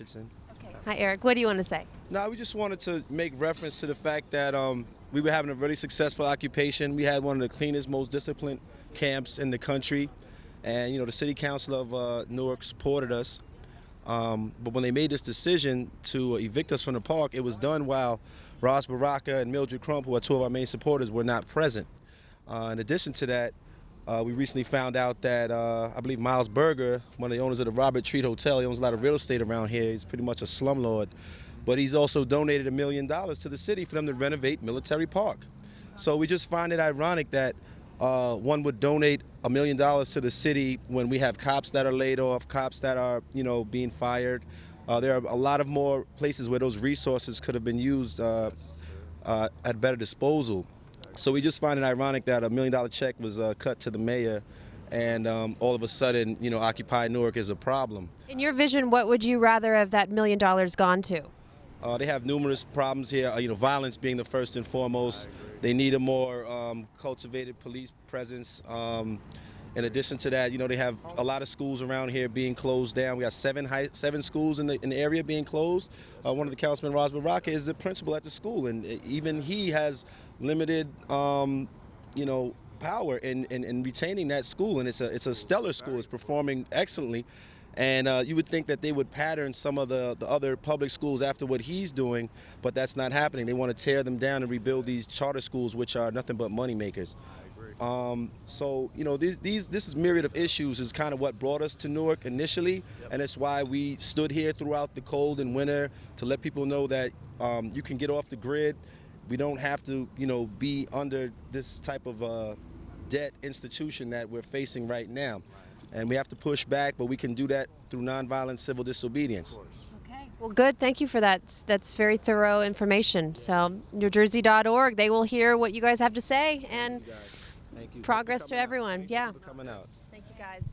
Okay. Hi, Eric. What do you want to say? Now, we just wanted to make reference to the fact that we were having a really successful occupation. We had one of the cleanest, most disciplined camps in the country. And, the city council of Newark supported us. But when they made this decision to evict us from the park, it was done while Ross Baraka and Mildred Crump, who are two of our main supporters, were not present. In addition to that, we recently found out that I believe Miles Berger, one of the owners of the Robert Treat Hotel, he owns a lot of real estate around here. He's pretty much a slumlord. But he's also donated $1 million to the city for them to renovate Military Park. So we just find it ironic that one would donate $1 million to the city when we have cops that are laid off, cops that are, being fired. There are a lot of more places where those resources could have been used at better disposal. So we just find it ironic that $1 million check was cut to the mayor, and all of a sudden, Occupy Newark is a problem. In your vision, what would you rather have that $1 million gone to? They have numerous problems here, violence being the first and foremost. They need a more cultivated police presence. In addition to that, they have a lot of schools around here being closed down. We got seven schools in the area being closed. One of the councilmen, Ros Baraka, is the principal at the school, and even he has limited, power in retaining that school. And it's a stellar school. It's performing excellently. And you would think that they would pattern some of the other public schools after what he's doing, but that's not happening. They want to tear them down and rebuild these charter schools, which are nothing but money makers. So this is myriad of issues is kind of what brought us to Newark initially, and it's why we stood here throughout the cold and winter to let people know that you can get off the grid. We don't have to, be under this type of debt institution that we're facing right now. And we have to push back, but we can do that through nonviolent civil disobedience. Okay. Well, good. Thank you for that. That's very thorough information. So, NewJersey.org, they will hear what you guys have to say, and Thank you. progress to everyone. Yeah. For coming out. Thank you, guys.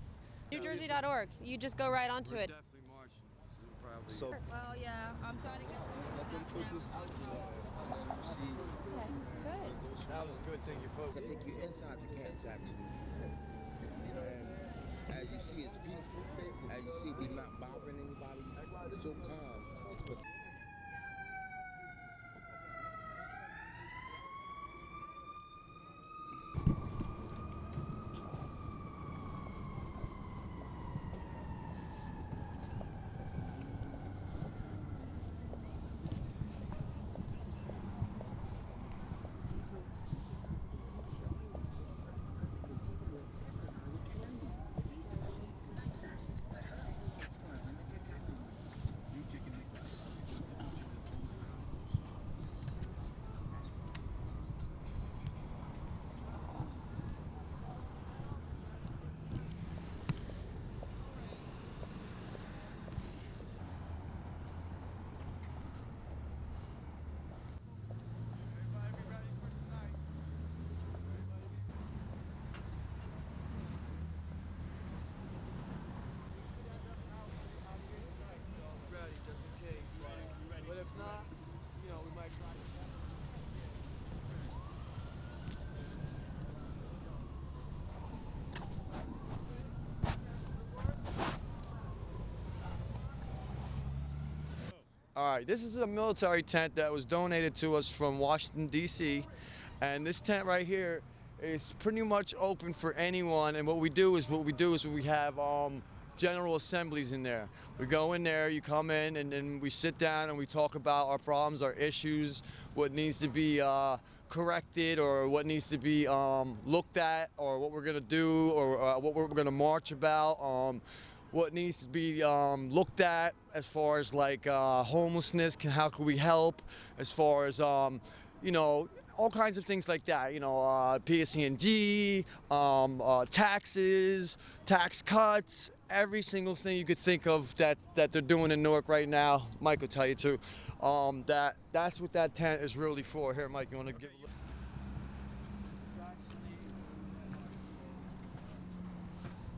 NewJersey.org. You just go right onto it. So Well, yeah, I'm trying to get some food now. That was a good thing you folks. I take you inside the camps actually. And as you see, it's peaceful. As you see, we're not bothering anybody. It's so calm. It's But if not, we might try to. All right, this is a military tent that was donated to us from Washington, D.C. And this tent right here is pretty much open for anyone. And what we do is we have general assemblies in there. We go in there, you come in, and then we sit down and we talk about our problems, our issues, what needs to be corrected, or what needs to be looked at, or what we're gonna do, or what we're gonna march about. What needs to be looked at as far as like homelessness, how can we help, as far as all kinds of things like that, PSC&G, taxes, tax cuts, every single thing you could think of that they're doing in Newark right now. Mike will tell you too. That's what that tent is really for. Here, Mike, you want to give a little?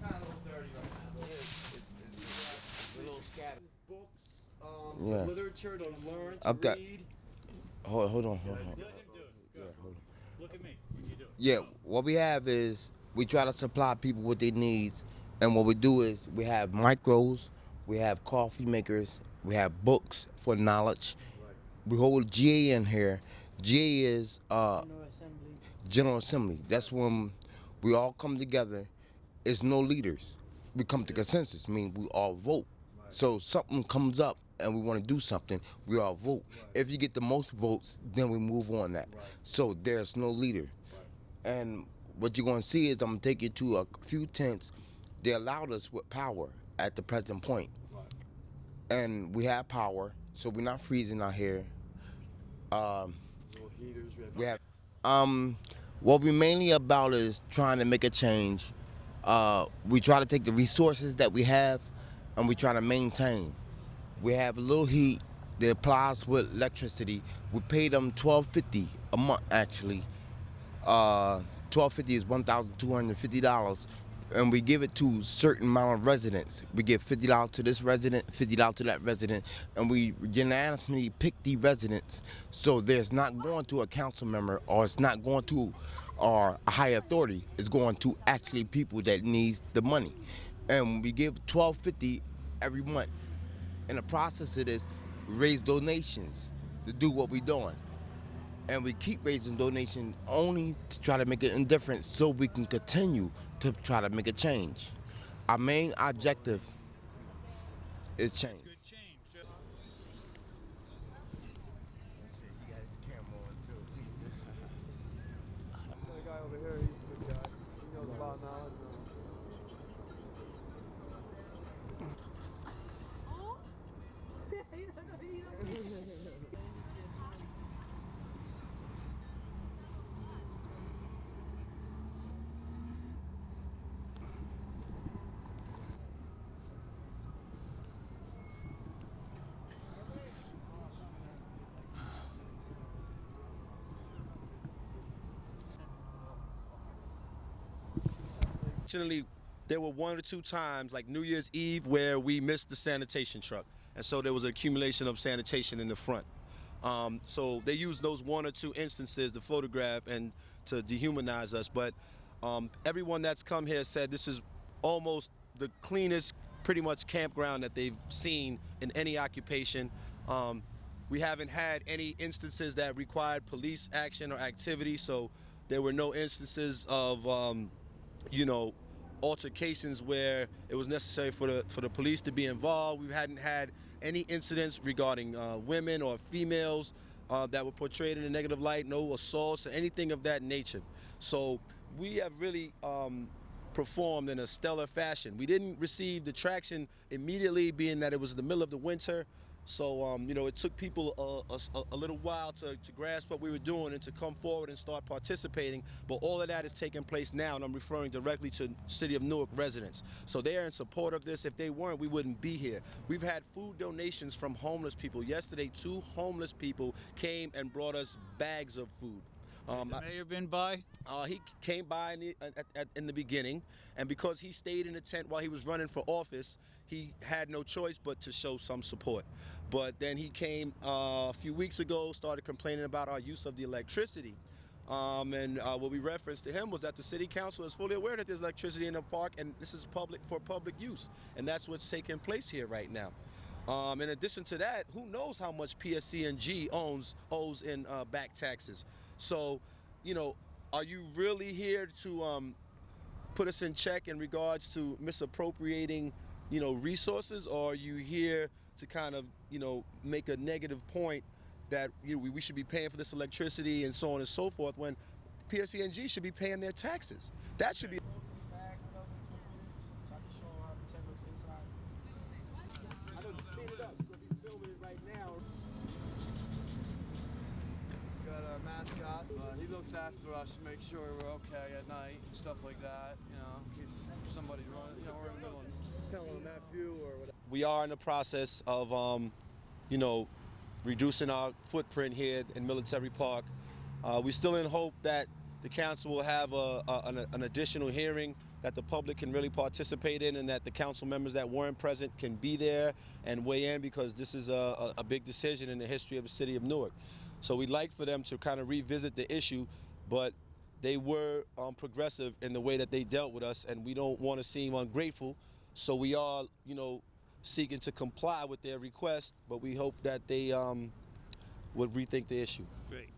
Kind of a little dirty right now. a little scattered. Books, Yeah. literature to learn, to Okay. read. Hold on. Let him do it. Yeah, Go. hold on. Look at me. You do it. Yeah, what we have is we try to supply people with their needs, and what we do is we have micros, we have coffee makers, We have books for knowledge. We hold GA in here. GA is General Assembly. That's when we all come together. It's no leaders. We come to consensus. I mean, we all vote. So something comes up and we want to do something, we all vote. If you get the most votes, then we move on that. So there's no leader. And what you're going to see is I'm going to take you to a few tents. They allowed us with power at the present point. And we have power, so we're not freezing out here. Um, we have um, what we mainly about is trying to make a change. We try to take the resources that we have, and we try to maintain. We have a little heat that applies with electricity. We pay them $12.50 a month actually. 1250 is $1,250, and we give it to certain amount of residents. We give $50 to this resident, $50 to that resident, and we unanimously pick the residents. So there's not going to a council member, or it's not going to or a high authority. It's going to actually people that needs the money, and we give $12.50 every month. In the process of this, we raise donations to do what we're doing, and we keep raising donations only to try to make it indifferent so we can continue to try to make a change. Our main objective is change. The guy over here, he's a good guy. He knows about knowledge. Fortunately, there were one or two times, like New Year's Eve, where we missed the sanitation truck, and so there was an accumulation of sanitation in the front. So they used those one or two instances to photograph and to dehumanize us. But everyone that's come here said this is almost the cleanest, pretty much campground that they've seen in any occupation. Um, we haven't had any instances that required police action or activity, so there were no instances of you know, altercations where it was necessary for the police to be involved. We hadn't had any incidents regarding women or females that were portrayed in a negative light, no assaults or anything of that nature. So we have really performed in a stellar fashion. We didn't receive the traction immediately, being that it was the middle of the winter. So, you know, it took people a little while to grasp what we were doing and to come forward and start participating. But all of that is taking place now, and I'm referring directly to City of Newark residents. So they are in support of this. If they weren't, we wouldn't be here. We've had food donations from homeless people. Yesterday, 2 homeless people came and brought us bags of food. Has the mayor been by? He came by in the beginning, and because he stayed in the tent while he was running for office, he had no choice but to show some support. But then he came a few weeks ago, started complaining about our use of the electricity. And what we referenced to him was that the city council is fully aware that there's electricity in the park, and this is public for public use, and that's what's taking place here right now. In addition to that, who knows how much PSC&G owes in back taxes? So, you know, are you really here to put us in check in regards to misappropriating, you know, resources, or are you here to kind of, you know, make a negative point that, you know, we should be paying for this electricity and so on and so forth, when PSC&G should be paying their taxes? That should be. Got our mascot. He looks after us, make sure we're okay at night and stuff like that. You know, in case somebody's running, you know, we're in the middle of telling them F you or whatever. We are in the process of, you know, reducing our footprint here in Military Park. We're still in hope that the council will have an additional hearing that the public can really participate in, and that the council members that weren't present can be there and weigh in, because this is a big decision in the history of the city of Newark. So we'd like for them to kind of revisit the issue, but they were progressive in the way that they dealt with us, and we don't want to seem ungrateful. So we are, you know, seeking to comply with their request, but we hope that they would rethink the issue. Great.